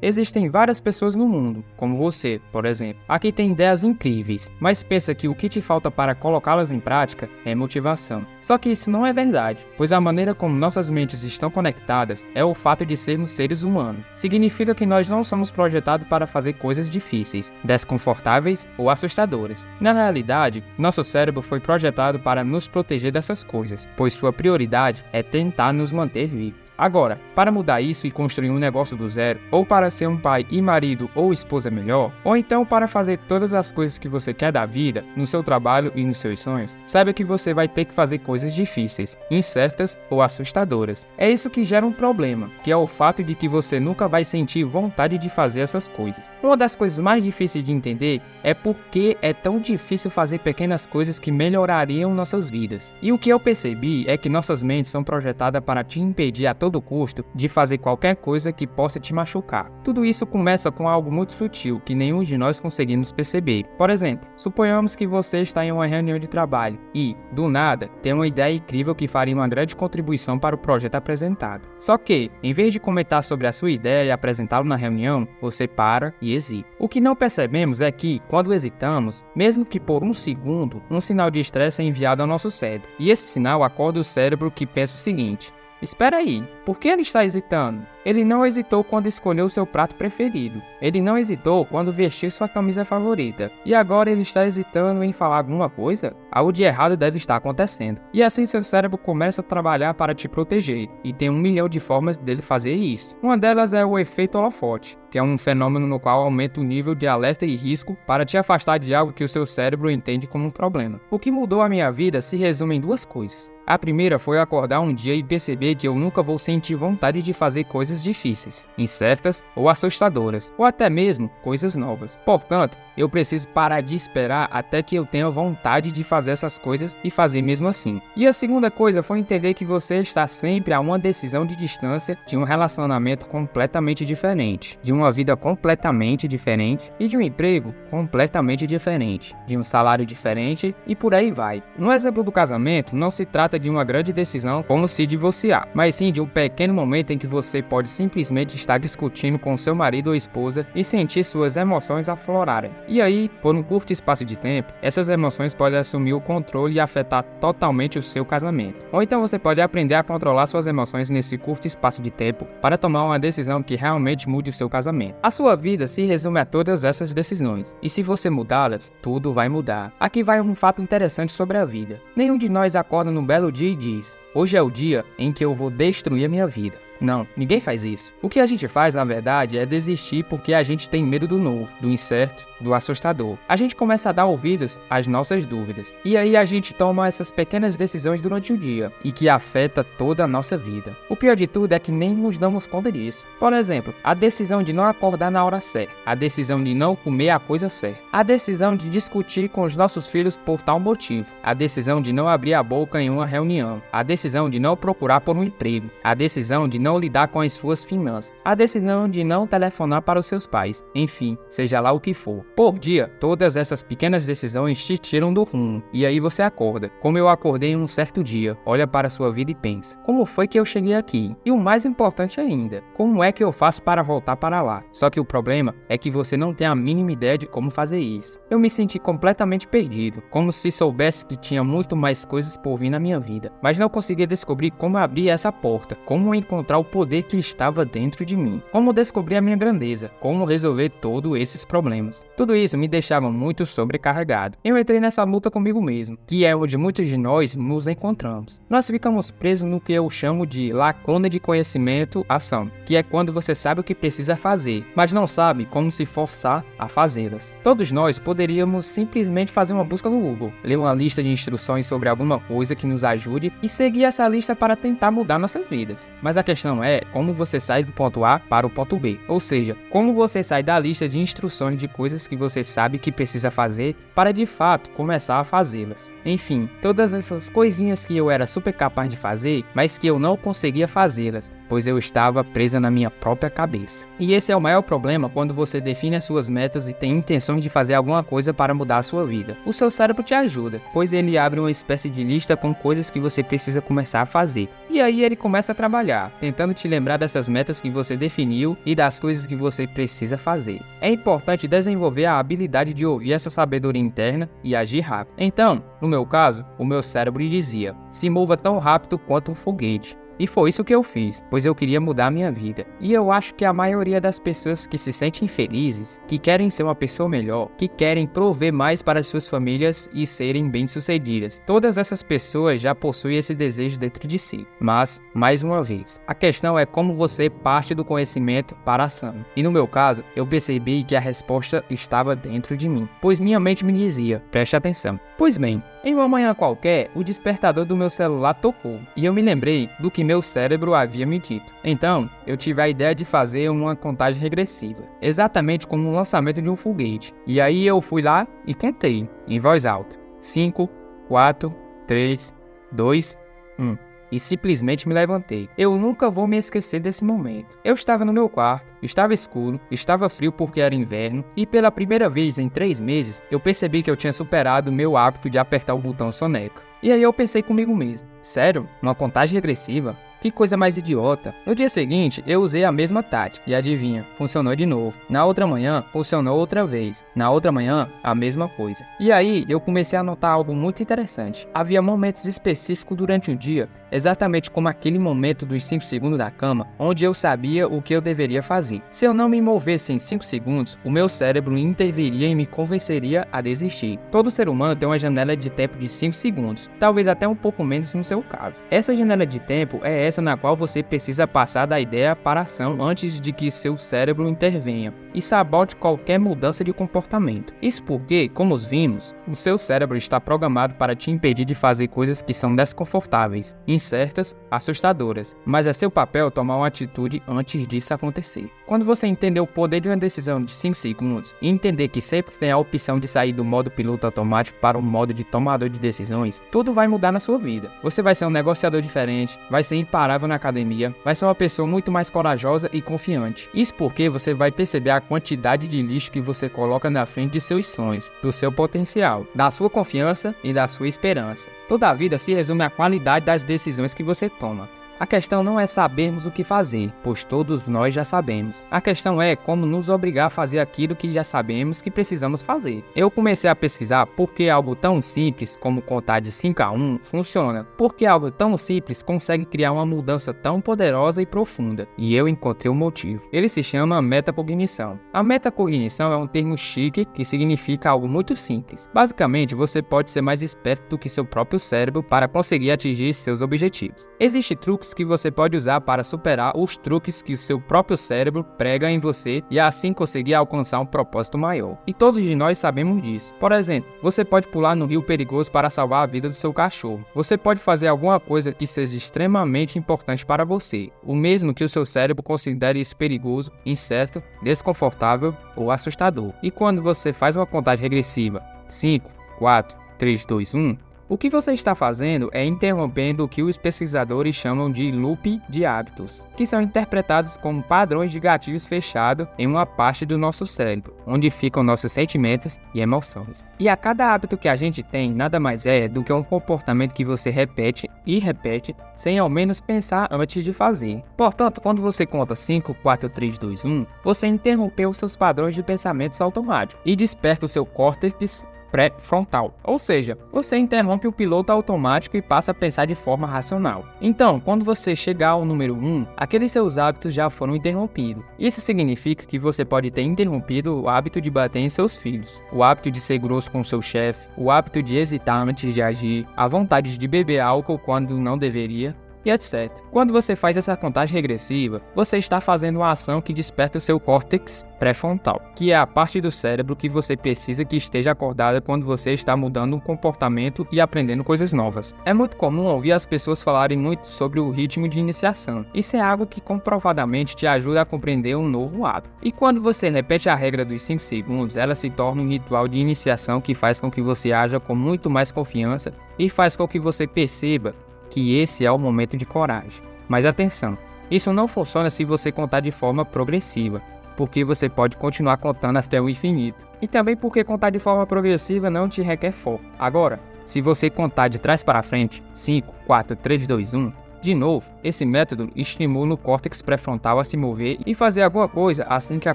Existem várias pessoas no mundo, como você, por exemplo. Aqui tem ideias incríveis, mas pensa que o que te falta para colocá-las em prática é motivação. Só que isso não é verdade, pois a maneira como nossas mentes estão conectadas é o fato de sermos seres humanos. Significa que nós não somos projetados para fazer coisas difíceis, desconfortáveis ou assustadoras. Na realidade, nosso cérebro foi projetado para nos proteger dessas coisas, pois sua prioridade é tentar nos manter vivos. Agora, para mudar isso e construir um negócio do zero, ou para ser um pai e marido ou esposa melhor, ou então para fazer todas as coisas que você quer da vida, no seu trabalho e nos seus sonhos, saiba que você vai ter que fazer coisas difíceis, incertas ou assustadoras. É isso que gera um problema, que é o fato de que você nunca vai sentir vontade de fazer essas coisas. Uma das coisas mais difíceis de entender é por que é tão difícil fazer pequenas coisas que melhorariam nossas vidas. E o que eu percebi é que nossas mentes são projetadas para te impedir a todo custo de fazer qualquer coisa que possa te machucar. Tudo isso começa com algo muito sutil que nenhum de nós conseguimos perceber. Por exemplo, suponhamos que você está em uma reunião de trabalho e, do nada, tem uma ideia incrível que faria uma grande contribuição para o projeto apresentado. Só que, em vez de comentar sobre a sua ideia e apresentá-lo na reunião, você para e hesita. O que não percebemos é que, quando hesitamos, mesmo que por um segundo, um sinal de estresse é enviado ao nosso cérebro. E esse sinal acorda o cérebro que pensa o seguinte: espera aí, por que ele está hesitando? Ele não hesitou quando escolheu seu prato preferido. Ele não hesitou quando vestiu sua camisa favorita. E agora ele está hesitando em falar alguma coisa? Algo de errado deve estar acontecendo. E assim seu cérebro começa a trabalhar para te proteger. E tem 1 milhão de formas dele fazer isso. Uma delas é o efeito holofote, que é um fenômeno no qual aumenta o nível de alerta e risco para te afastar de algo que o seu cérebro entende como um problema. O que mudou a minha vida se resume em 2 coisas. A primeira foi acordar um dia e perceber que eu nunca vou sentir vontade de fazer coisas difíceis, incertas ou assustadoras, ou até mesmo coisas novas. Portanto, eu preciso parar de esperar até que eu tenha vontade de fazer essas coisas e fazer mesmo assim. E a segunda coisa foi entender que você está sempre a uma decisão de distância de um relacionamento completamente diferente, de uma vida completamente diferente e de um emprego completamente diferente, de um salário diferente e por aí vai. No exemplo do casamento, não se trata de uma grande decisão como se divorciar, mas sim de um pequeno momento em que você pode simplesmente estar discutindo com seu marido ou esposa e sentir suas emoções aflorarem. E aí, por um curto espaço de tempo, essas emoções podem assumir o controle e afetar totalmente o seu casamento. Ou então você pode aprender a controlar suas emoções nesse curto espaço de tempo para tomar uma decisão que realmente mude o seu casamento. A sua vida se resume a todas essas decisões, e se você mudá-las, tudo vai mudar. Aqui vai um fato interessante sobre a vida. Nenhum de nós acorda num belo dia e diz: hoje é o dia em que eu vou destruir a minha vida. Não, ninguém faz isso. O que a gente faz, na verdade, é desistir porque a gente tem medo do novo, do incerto, do assustador. A gente começa a dar ouvidos às nossas dúvidas. E aí a gente toma essas pequenas decisões durante o dia, e que afeta toda a nossa vida. O pior de tudo é que nem nos damos conta disso. Por exemplo, a decisão de não acordar na hora certa, a decisão de não comer a coisa certa, a decisão de discutir com os nossos filhos por tal motivo, a decisão de não abrir a boca em uma reunião, a decisão de não procurar por um emprego, a decisão de não lidar com as suas finanças, a decisão de não telefonar para os seus pais, enfim, seja lá o que for. Por dia, todas essas pequenas decisões te tiram do rumo, e aí você acorda, como eu acordei em um certo dia, olha para sua vida e pensa: como foi que eu cheguei aqui? E o mais importante ainda, como é que eu faço para voltar para lá? Só que o problema é que você não tem a mínima ideia de como fazer isso. Eu me senti completamente perdido, como se soubesse que tinha muito mais coisas por vir na minha vida, mas não conseguia descobrir como abrir essa porta, como encontrar o poder que estava dentro de mim, como descobrir a minha grandeza, como resolver todos esses problemas. Tudo isso me deixava muito sobrecarregado. Eu entrei nessa luta comigo mesmo, que é onde muitos de nós nos encontramos. Nós ficamos presos no que eu chamo de lacuna de conhecimento ação, que é quando você sabe o que precisa fazer, mas não sabe como se forçar a fazê-las. Todos nós poderíamos simplesmente fazer uma busca no Google, ler uma lista de instruções sobre alguma coisa que nos ajude e seguir essa lista para tentar mudar nossas vidas. Mas a questão é como você sai do ponto A para o ponto B, ou seja, como você sai da lista de instruções de coisas que você sabe que precisa fazer para de fato começar a fazê-las. Enfim, todas essas coisinhas que eu era super capaz de fazer, mas que eu não conseguia fazê-las, pois eu estava presa na minha própria cabeça. E esse é o maior problema quando você define as suas metas e tem intenções de fazer alguma coisa para mudar a sua vida. O seu cérebro te ajuda, pois ele abre uma espécie de lista com coisas que você precisa começar a fazer. E aí ele começa a trabalhar, tentando te lembrar dessas metas que você definiu e das coisas que você precisa fazer. É importante desenvolver a habilidade de ouvir essa sabedoria interna e agir rápido. Então, no meu caso, o meu cérebro dizia: se mova tão rápido quanto um foguete. E foi isso que eu fiz, pois eu queria mudar a minha vida. E eu acho que a maioria das pessoas que se sentem felizes, que querem ser uma pessoa melhor, que querem prover mais para suas famílias e serem bem-sucedidas, todas essas pessoas já possuem esse desejo dentro de si. Mas, mais uma vez, a questão é como você parte do conhecimento para a ação. E no meu caso, eu percebi que a resposta estava dentro de mim, pois minha mente me dizia: preste atenção. Pois bem, em uma manhã qualquer, o despertador do meu celular tocou, e eu me lembrei do que meu cérebro havia me dito. Então, eu tive a ideia de fazer uma contagem regressiva, exatamente como o lançamento de um foguete. E aí eu fui lá e contei, em voz alta: 5, 4, 3, 2, 1. E simplesmente me levantei. Eu nunca vou me esquecer desse momento. Eu estava no meu quarto, estava escuro, estava frio porque era inverno, e pela primeira vez em 3 meses, eu percebi que eu tinha superado o meu hábito de apertar o botão soneca. E aí eu pensei comigo mesmo: sério? Uma contagem regressiva? Que coisa mais idiota. No dia seguinte, eu usei a mesma tática, e adivinha, funcionou de novo. Na outra manhã, funcionou outra vez. Na outra manhã, a mesma coisa. E aí, eu comecei a notar algo muito interessante. Havia momentos específicos durante o dia, exatamente como aquele momento dos 5 segundos da cama, onde eu sabia o que eu deveria fazer. Se eu não me movesse em 5 segundos, o meu cérebro interviria e me convenceria a desistir. Todo ser humano tem uma janela de tempo de 5 segundos, talvez até um pouco menos no seu caso. Essa janela de tempo é essa na qual você precisa passar da ideia para a ação antes de que seu cérebro intervenha e sabote qualquer mudança de comportamento. Isso porque, como vimos, o seu cérebro está programado para te impedir de fazer coisas que são desconfortáveis, incertas, assustadoras, mas é seu papel tomar uma atitude antes disso acontecer. Quando você entender o poder de uma decisão de 5 segundos e entender que sempre tem a opção de sair do modo piloto automático para o modo de tomador de decisões, tudo vai mudar na sua vida. Você vai ser um negociador diferente, vai ser imparável na academia, vai ser uma pessoa muito mais corajosa e confiante. Isso porque você vai perceber a quantidade de lixo que você coloca na frente de seus sonhos, do seu potencial, da sua confiança e da sua esperança. Toda a vida se resume à qualidade das decisões que você toma. A questão não é sabermos o que fazer, pois todos nós já sabemos. A questão é como nos obrigar a fazer aquilo que já sabemos que precisamos fazer. Eu comecei a pesquisar por que algo tão simples como contar de 5 a 1 funciona. Por que algo tão simples consegue criar uma mudança tão poderosa e profunda. E eu encontrei o motivo. Ele se chama metacognição. A metacognição é um termo chique que significa algo muito simples. Basicamente, você pode ser mais esperto do que seu próprio cérebro para conseguir atingir seus objetivos. Existem truques que você pode usar para superar os truques que o seu próprio cérebro prega em você e assim conseguir alcançar um propósito maior. E todos de nós sabemos disso. Por exemplo, você pode pular no rio perigoso para salvar a vida do seu cachorro. Você pode fazer alguma coisa que seja extremamente importante para você, o mesmo que o seu cérebro considere isso perigoso, incerto, desconfortável ou assustador. E quando você faz uma contagem regressiva, 5, 4, 3, 2, 1, o que você está fazendo é interrompendo o que os pesquisadores chamam de loop de hábitos, que são interpretados como padrões de gatilhos fechados em uma parte do nosso cérebro, onde ficam nossos sentimentos e emoções. E a cada hábito que a gente tem, nada mais é do que um comportamento que você repete e repete, sem ao menos pensar antes de fazer. Portanto, quando você conta 5, 4, 3, 2, 1, você interrompeu seus padrões de pensamentos automáticos e desperta o seu córtex pré-frontal, ou seja, você interrompe o piloto automático e passa a pensar de forma racional. Então, quando você chegar ao número 1, aqueles seus hábitos já foram interrompidos. Isso significa que você pode ter interrompido o hábito de bater em seus filhos, o hábito de ser grosso com seu chefe, o hábito de hesitar antes de agir, a vontade de beber álcool quando não deveria, e etc. Quando você faz essa contagem regressiva, você está fazendo uma ação que desperta o seu córtex pré-frontal, que é a parte do cérebro que você precisa que esteja acordada quando você está mudando um comportamento e aprendendo coisas novas. É muito comum ouvir as pessoas falarem muito sobre o ritmo de iniciação. Isso é algo que comprovadamente te ajuda a compreender um novo hábito. E quando você repete a regra dos 5 segundos, ela se torna um ritual de iniciação que faz com que você haja com muito mais confiança e faz com que você perceba que esse é o momento de coragem. Mas atenção, Isso não funciona se você contar de forma progressiva, porque você pode continuar contando até o infinito. E também porque contar de forma progressiva não te requer foco. Agora, se você contar de trás para frente, 5, 4, 3, 2, 1, de novo, esse método estimula o córtex pré-frontal a se mover e fazer alguma coisa assim que a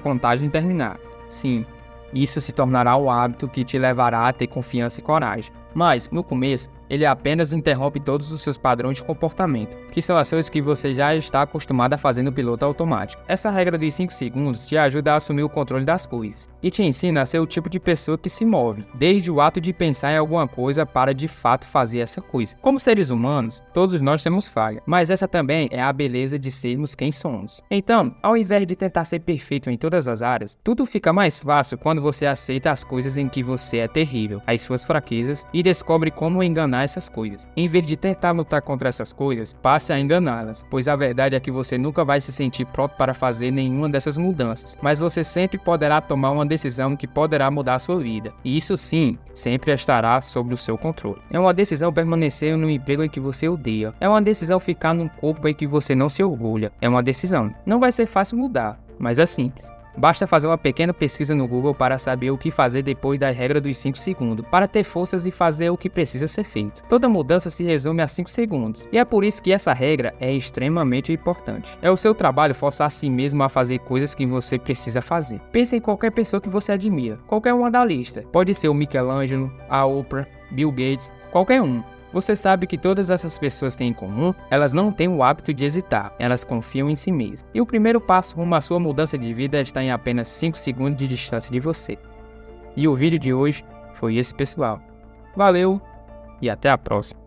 contagem terminar. Sim, isso se tornará um hábito que te levará a ter confiança e coragem. Mas, no começo, ele apenas interrompe todos os seus padrões de comportamento, que são as coisas que você já está acostumado a fazer no piloto automático. Essa regra dos 5 segundos te ajuda a assumir o controle das coisas, e te ensina a ser o tipo de pessoa que se move, desde o ato de pensar em alguma coisa para de fato fazer essa coisa. Como seres humanos, todos nós temos falha, mas essa também é a beleza de sermos quem somos. Então, ao invés de tentar ser perfeito em todas as áreas, tudo fica mais fácil quando você aceita as coisas em que você é terrível, as suas fraquezas, e descobre como enganar essas coisas. Em vez de tentar lutar contra essas coisas, passe a enganá-las, pois a verdade é que você nunca vai se sentir pronto para fazer nenhuma dessas mudanças, mas você sempre poderá tomar uma decisão que poderá mudar a sua vida, e isso sim, sempre estará sob o seu controle. É uma decisão permanecer no emprego em que você odeia, é uma decisão ficar num corpo em que você não se orgulha, é uma decisão. Não vai ser fácil mudar, mas é simples. Basta fazer uma pequena pesquisa no Google para saber o que fazer depois da regra dos 5 segundos, para ter forças e fazer o que precisa ser feito. Toda mudança se resume a 5 segundos, e é por isso que essa regra é extremamente importante. É o seu trabalho forçar a si mesmo a fazer coisas que você precisa fazer. Pense em qualquer pessoa que você admira, qualquer uma da lista. Pode ser o Michelangelo, a Oprah, Bill Gates, qualquer um. Você sabe que todas essas pessoas têm em comum, elas não têm o hábito de hesitar, elas confiam em si mesmas. E o primeiro passo rumo à sua mudança de vida está em apenas 5 segundos de distância de você. E o vídeo de hoje foi esse, pessoal. Valeu e até a próxima.